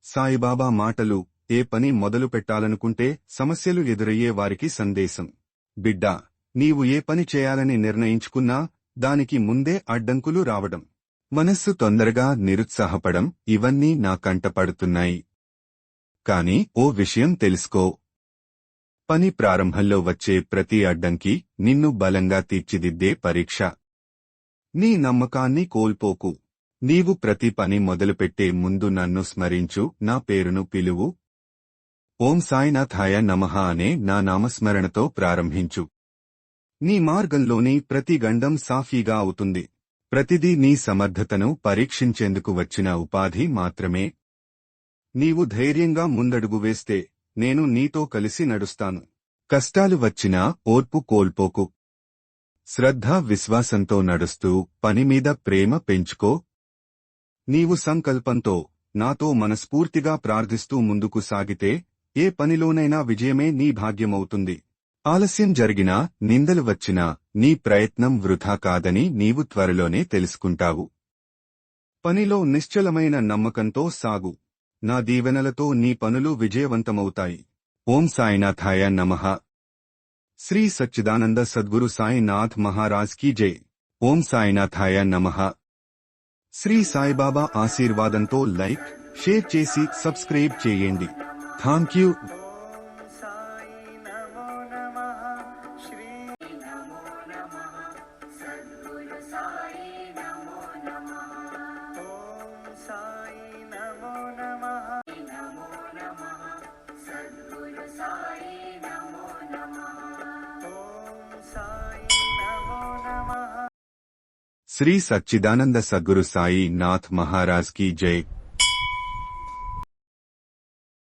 సాయిబాబా మాటలు. ఏ పని మొదలు పెట్టాలనుకుంటే సమస్యలు ఎదురయ్యే వారికి సందేశం. బిడ్డా, నీవు ఏ పని చేయాలని నిర్ణయించుకున్నా దానికి ముందే అడ్డంకులు రావడం, మనస్సు తొందరగా నిరుత్సాహపడం ఇవన్నీ నా కంటపడుతున్నాయి. కాని ఓ విషయం తెలుసుకో. పని ప్రారంభంలో వచ్చే ప్రతి అడ్డంకి నిన్ను బలంగా తీర్చిదిద్దే పరీక్ష. నీ నమ్మకాన్ని కోల్పోకు. నీవు ప్రతి పని మొదలుపెట్టే ముందు నన్ను స్మరించు, నా పేరును పిలువు. ఓం సాయినాథాయ నమః అనే నా నామస్మరణతో ప్రారంభించు. నీ మార్గంలోని ప్రతి గండం సాఫీగా అవుతుంది. ప్రతిదీ నీ సమర్థతను పరీక్షించేందుకు వచ్చిన ఉపాధి మాత్రమే. నీవు ధైర్యంగా ముందడుగు వేస్తే నేను నీతో కలిసి నడుస్తాను. కష్టాలు వచ్చినా ఓర్పు కోల్పోకు. శ్రద్ధ విశ్వాసంతో నడుస్తూ పనిమీద ప్రేమ పెంచుకో. నీవు సంకల్పంతో నాతో మనస్ఫూర్తిగా ప్రార్థిస్తూ ముందుకు సాగితే ఏ పనిలోనైనా విజయమే నీ భాగ్యమవుతుంది. ఆలస్యం జరిగినా, నిందలు వచ్చినా నీ ప్రయత్నం వృథా కాదని నీవు త్వరలోనే తెలుసుకుంటావు. పనిలో నిశ్చలమైన నమ్మకంతో సాగు. నా దీవెనలతో నీ పనులు విజయవంతమవుతాయి. ఓం సాయినాథాయ నమః. శ్రీ సచ్చిదానంద సద్గురు సాయినాథ్ మహారాజ్ కీ జై. ఓం సాయినాథాయ నమః. శ్రీ సాయిబాబా ఆశీర్వాదంతో లైక్, షేర్ చేసి సబ్స్క్రైబ్ చేయండి. Thank you. श्री सच्चिदानंद सद्गुरु साई नाथ महाराज की जय।